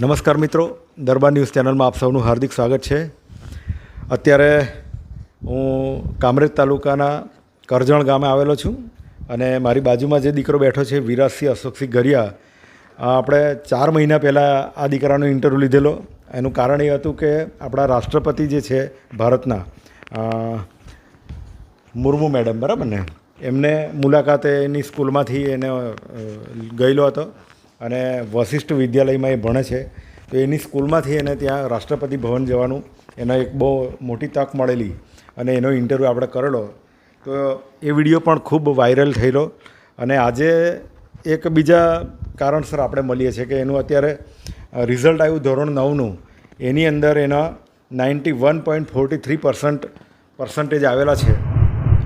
નમસ્કાર મિત્રો, દરબાર ન્યૂઝ ચેનલમાં આપ સૌનું હાર્દિક સ્વાગત છે. અત્યારે હું કામરેજ તાલુકાના કરજણ ગામે આવેલો છું અને મારી બાજુમાં જે દીકરો બેઠો છે વિરાજસિંહ અશોકસિંહ ગરિયા, આપણે 4 મહિના પહેલાં આ દીકરાનો ઇન્ટરવ્યૂ લીધેલો. એનું કારણ એ હતું કે આપણા રાષ્ટ્રપતિ જે છે ભારતના મુર્મુ મેડમ, બરાબર ને, એમને મુલાકાતે એની સ્કૂલમાંથી એને ગયેલો હતો અને વશિષ્ઠ વિદ્યાલયમાં એ ભણે છે. તો એની સ્કૂલમાંથી એને ત્યાં રાષ્ટ્રપતિ ભવન જવાનું એને એક બહુ મોટી તક મળેલી અને એનો ઇન્ટરવ્યૂ આપણે કરેલો. તો એ વિડીયો પણ ખૂબ વાયરલ થયેલો અને આજે એક બીજા કારણસર આપણે મળીએ છીએ કે એનું અત્યારે રિઝલ્ટ આવ્યું ધોરણ 9નું. એની અંદર એના 91.43% પર્સન્ટેજ આવેલા છે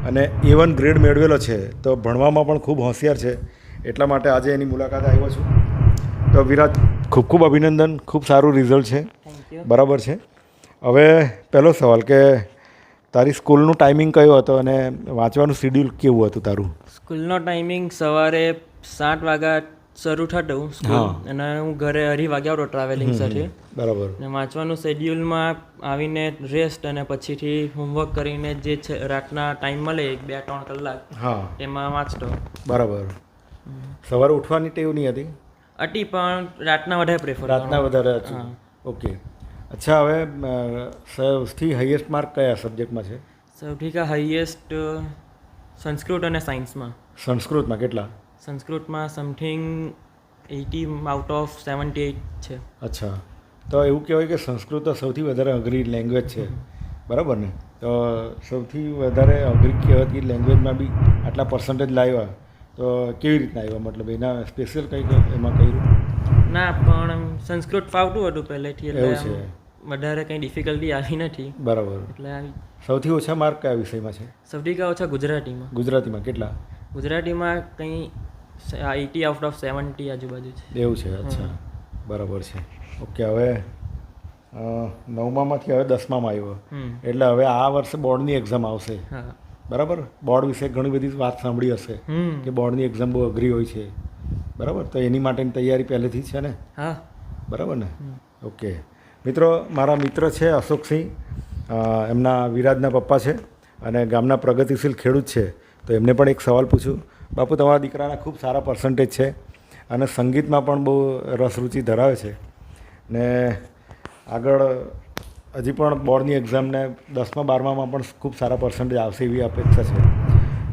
અને A1 ગ્રેડ મેળવેલો છે. તો ભણવામાં પણ ખૂબ હોશિયાર છે. એટલા માટે આજે એની મુલાકાત આવ્યો છું. તો વિરાજ, ખૂબ ખૂબ અભિનંદન, ખૂબ સારું રિઝલ્ટ છે, બરાબર છે. હવે પહેલો સવાલ કે તારી સ્કૂલનું ટાઈમિંગ કયો હતો અને વાંચવાનું શિડ્યુલ કેવું હતું તારું? સ્કૂલનો ટાઈમિંગ સવારે 7 વાગ્યા શરૂ થતું સ્કૂલ અને હું ઘરે 2:30 વાગ્યા આવતો ટ્રાવેલિંગ સાથે, બરાબર. અને વાંચવાનું શેડ્યુલમાં આવીને રેસ્ટ અને પછીથી હોમવર્ક કરીને જે છે રાતના ટાઈમ મળે 2-3 કલાક, એમાં વાંચતો. બરાબર. સવારે ઉઠવાની ટેવ નહીં હતી? હતી, પણ રાતના વધારે પ્રેફર. રાતના વધારે હતું. ઓકે. અચ્છા, હવે સૌથી હાઈએસ્ટ માર્ક કયા સબ્જેક્ટમાં છે? સૌથી હાઈએસ્ટ સંસ્કૃત અને સાયન્સમાં. સંસ્કૃતમાં કેટલા? સંસ્કૃતમાં સમથિંગ 80 આઉટ ઓફ 78 છે. અચ્છા, તો એવું કહેવાય કે સંસ્કૃત તો સૌથી વધારે અઘરી લેંગ્વેજ છે, બરાબર ને? તો સૌથી વધારે અઘરી કહેવાતી લેંગ્વેજમાં બી આટલા પર્સન્ટેજ લાવ્યા, તો કેવી રીતના આવ્યા? મતલબ એના સ્પેશિયલ કંઈક એમાં કર્યું? ના, પણ સંસ્કૃત ફાવતું હતું પહેલેથી, એવું એટલે છે. વધારે કંઈ ડિફિકલ્ટી આવી નથી. બરાબર. એટલે આવી. સૌથી ઓછા માર્ક કયા વિષયમાં છે? સૌથી ઓછા ગુજરાતીમાં. ગુજરાતીમાં કેટલા? ગુજરાતીમાં કંઈ 80 આઉટ ઓફ 70 આજુબાજુ છે. એવું છે. અચ્છા, બરાબર છે. ઓકે. હવે 9માંથી હવે 10મામાં આવ્યો, એટલે હવે આ વર્ષે બોર્ડની એક્ઝામ આવશે, બરાબર? બોર્ડ વિશે ઘણી બધી વાત સાંભળી હશે કે બોર્ડની એક્ઝામ બહુ અઘરી હોય છે, બરાબર? તો એની માટેની તૈયારી પહેલેથી છે ને? હા, બરાબર ને? ઓકે. મિત્રો, મારા મિત્ર છે અશોકસિંહ, એમના વિરાજના પપ્પા છે અને ગામના પ્રગતિશીલ ખેડૂત છે. તો એમને પણ એક સવાલ પૂછું. બાપુ, તમારા દીકરાના ખૂબ સારા પર્સન્ટેજ છે અને સંગીતમાં પણ બહુ રસ રુચિ ધરાવે છે ને આગળ હજી પણ બોર્ડની એક્ઝામને 10મા 12મામાં પણ ખૂબ સારા પર્સન્ટેજ આવશે એવી અપેક્ષા છે.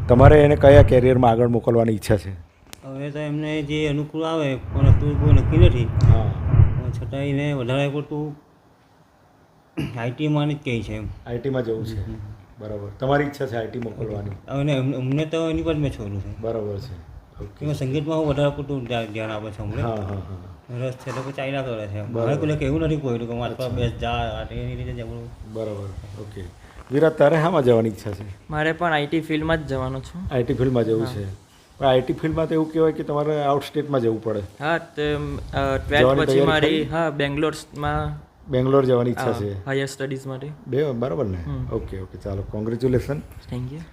તમારે એને કયા કેરિયરમાં આગળ મોકલવાની ઈચ્છા છે? હવે તો એમને જે અનુકૂળ આવે, પણ તું કોઈ નક્કી નથી. છતાં એને વધારે પડતું આઈટીમાં જ કહે છે. આઈટીમાં જવું છે, બરાબર. તમારી ઈચ્છા છે આઈટી મોકલવાની? હવે અમને તો એની પર મેં છોડ્યું છે. બરાબર છે. ઓકે. એમાં સંગીતમાં હું વધારે પડતું ધ્યાન આપે છે અમને. રસ છે તો ચાલ્યા કરે છે. મારે કોઈ કેવું નથી કોઈ કે મારે બેસ જા એની રીતે જવું. બરાબર. ઓકે. વિરાટ, તારે શામાં જવાની ઈચ્છા છે? મારે પણ આઈટી ફિલ્ડમાં જ જવાનું છું. આઈટી ફિલ્ડમાં જવું છે, પણ આઈટી ફિલ્ડમાં તો એવું કહેવાય કે તમારે આઉટ સ્ટેટમાં જવું પડે. હા, તો 12th પછી મારી બેંગ્લોરમાં બેંગ્લોર જવાની ઈચ્છા છે હાયર સ્ટડીઝ માટે. બરાબર ને? ઓકે. ઓકે, ચાલો, કોંગ્રેચ્યુલેશન. Thank you.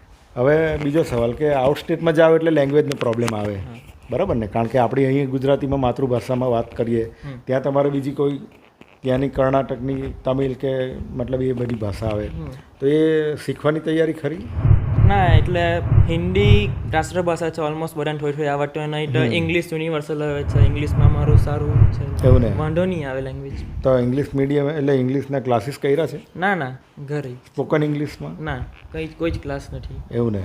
હવે બીજો સવાલ કે આઉટ સ્ટેટમાં જાઓ એટલે લેંગ્વેજનો પ્રોબ્લેમ આવે, બરાબર ને? કારણ કે આપણી અહીં ગુજરાતીમાં માતૃભાષામાં વાત કરીએ, ત્યાં તમારે બીજી કોઈ ત્યાંની કર્ણાટકની, તમિલ કે મતલબ એ બધી ભાષા આવે, તો એ શીખવાની તૈયારી ખરી? ના, એટલે હિન્દી રાષ્ટ્રભાષા છે, ઓલમોસ્ટ બધાને થોડી થોડી આવડતું, નહીં તો ઇંગ્લિશ યુનિવર્સલ આવે છે. ઇંગ્લિશમાં મારું સારું છે, એવું ને? વાંધો નહીં આવે લેંગ્વેજ. તો ઇંગ્લિશ મીડિયમ એટલે ઇંગ્લિશના ક્લાસીસ કર્યા છે? ના ના, ઘરે. સ્પોકન ઇંગ્લિશમાં? ના, કોઈ જ ક્લાસ નથી. એવું ને?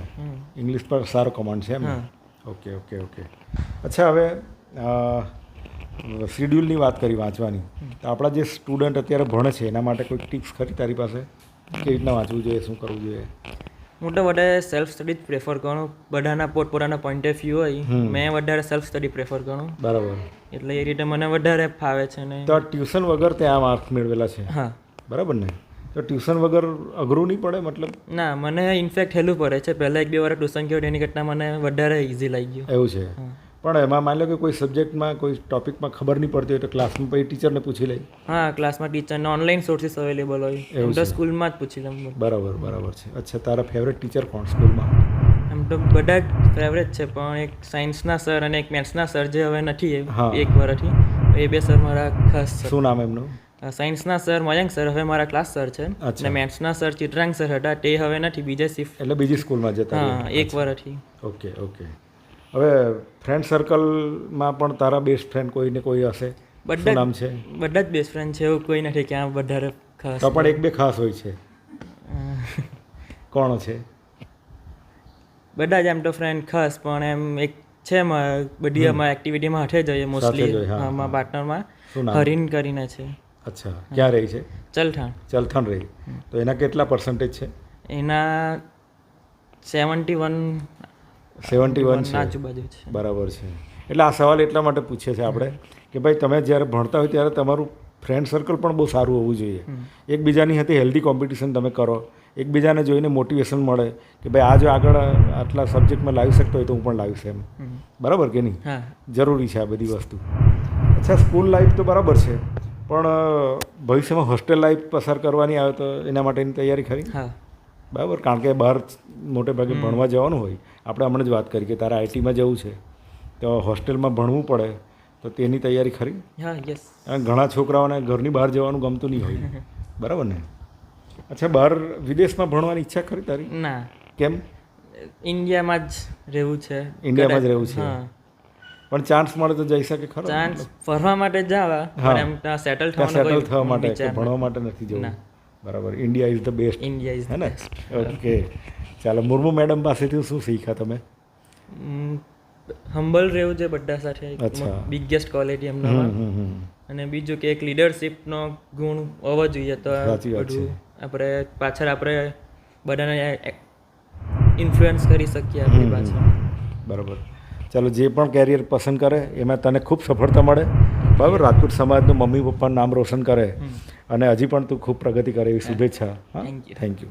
ઇંગ્લિશ પર સારો કમાન્ડ છે એમ? ઓકે. ઓકે. ઓકે. અચ્છા, હવે શિડ્યુલની વાત કરી વાંચવાની, તો આપણા જે સ્ટુડન્ટ અત્યારે ભણે છે એના માટે કોઈ ટિપ્સ ખરી તારી પાસે? કેવી રીતના વાંચવું જોઈએ, શું કરવું જોઈએ? હું તો વધારે સેલ્ફ સ્ટડી જ પ્રેફર કરું. બધાના પોતપોતાના પોઈન્ટ ઓફ વ્યૂ હોય, મેં વધારે સેલ્ફ સ્ટડી પ્રેફર કરું. બરાબર. એટલે એ રીતે મને વધારે ફાવે છે. ને તો ટ્યુશન વગર ત્યાં માર્ક્સ મેળવેલા છે? હા. બરાબર ને? તો ટ્યુશન વગર અઘરું નહીં પડે? મતલબ ના, મને ઇનફેક્ટ હેલું પડે છે. પહેલાં 1-2 વાર ટ્યુશન ગયો એની કરતાં મને વધારે ઇઝી લાગી ગયું. એવું છે? પણ એમાં માની લો કે કોઈ સબ્જેક્ટમાં કોઈ ટોપિકમાં ખબર નહીં પડતી હોય તો ક્લાસમાં પછી ટીચરને પૂછી લઈ? હા, ક્લાસમાં ટીચરને ઓનલાઈન સોર્સિસ અવેલેબલ હોય, એમ તો સ્કૂલમાં જ પૂછી લઉં. બરાબર. બરાબર છે. અચ્છા, તારા ફેવરેટ ટીચર કોણ સ્કૂલમાં? એમ તો બધા જ ફેવરેટ છે, પણ એક સાયન્સના સર અને એક મેથ્સના સર જે હવે નથી એક વર્ષથી, એ બે સર મારા ખાસ સર. શું નામ એમનું? સાયન્સના સર મયંક સર હવે મારા ક્લાસ સર છે. અચ્છા. અને મેથ્સના સર ચિત્રાંગ સર હતા, તે હવે નથી, બીજે શિફ્ટ. એટલે બીજી સ્કૂલમાં જતા હા, રહ્યા. એક વર્ષથી. Okay okay. હવે ફ્રેન્ડ સર્કલમાં પણ તારા બેસ્ટ ફ્રેન્ડ કોઈને કોઈ હશે? શું નામ છે? બધા જ બેસ્ટ ફ્રેન્ડ છે, એવું કોઈ નથી કે આ વધારે ખાસ. તો પણ એક બે ખાસ હોય છે. કોણ છે? બધા જ એમ તો ફ્રેન્ડ ખાસ, પણ એમ એક છે બધી અમારી એક્ટિવિટીમાં હાથે જઈએ મોસ્ટલી. જોઈએ, હા, અમારા પાર્ટનરમાં શું નામ? હરીન કરીને છે. અચ્છા, ક્યાં રહી છે? ચલથાણ. ચલથાણ રહી. તો એના કેટલા પર્સન્ટેજ છે? એના 71 71 છે. આજુબાજુ છે. બરાબર છે. એટલે આ સવાલ એટલા માટે પૂછીએ છીએ આપણે કે ભાઈ તમે જ્યારે ભણતા હોય ત્યારે તમારું ફ્રેન્ડ સર્કલ પણ બહુ સારું હોવું જોઈએ. એકબીજાની સાથે હેલ્ધી કોમ્પિટિશન તમે કરો, એકબીજાને જોઈને મોટિવેશન મળે કે ભાઈ આ જો આગળ આટલા સબ્જેક્ટમાં લાવી શકતો હોય તો હું પણ લાવીશ એમ. બરાબર કે નહીં? હા, જરૂરી છે આ બધી વસ્તુ. અચ્છા, સ્કૂલ લાઈફ તો બરાબર છે, પણ ભવિષ્યમાં હોસ્ટેલ લાઈફ પસાર કરવાની આવે તો એના માટેની તૈયારી ખરી? હા. બરાબર, કારણ કે બહાર મોટે ભાગે ભણવા જવાનું હોય. આપણે હમણાં જ વાત કરી કે તારે આઈટીમાં જવું છે તો હોસ્ટેલમાં ભણવું પડે, તો તેની તૈયારી ખરી? હા, યસ. ઘણા છોકરાઓને ઘરની બહાર જવાનું ગમતું નહીં હોય. બરાબર ને? અચ્છા, બહાર વિદેશમાં ભણવાની ઈચ્છા ખરી તારી? ના. કેમ? ઇન્ડિયામાં જ રહેવું છે. ઇન્ડિયામાં જ રહેવું છે. હા. પણ ચાન્સ મળે તો જઈ શકે ખરો? ચાન્સ ફરવા માટે જ જવા, પણ એમ ત્યાં સેટલ ત્યાં સેટલ થવા થવાનો માટે કે ભણવા માટે નથી જવું. બરાબર, India is the best. India is હે ને? ઓકે, ચાલો. મુર્મુ મેડમ પાસેથી શું શીખ્યા તમે? હમ્બલ રહેવું છે બધા સાથે, અચ્છા. બિગેસ્ટ ક્વોલિટી એમનામાં. અને બીજું કે એક લીડરશિપનો ગુણ હોવો જોઈએ, તો સાચી વાત છે. બધું આપણે પાછળ આપણે બધાને ઇન્ફ્લુઅન્સ કરી શકીએ આપણી પાછળ. બરાબર. ચાલો, જે પણ કેરિયર પસંદ કરે એમાં તને ખૂબ સફળતા મળે. બરાબર, રાજપૂત સમાજનું મમ્મી પપ્પાનું નામ રોશન કરે અને હજી પણ તું ખૂબ પ્રગતિ કરે એવી શુભેચ્છા. હા, થેન્ક યુ. Thank you.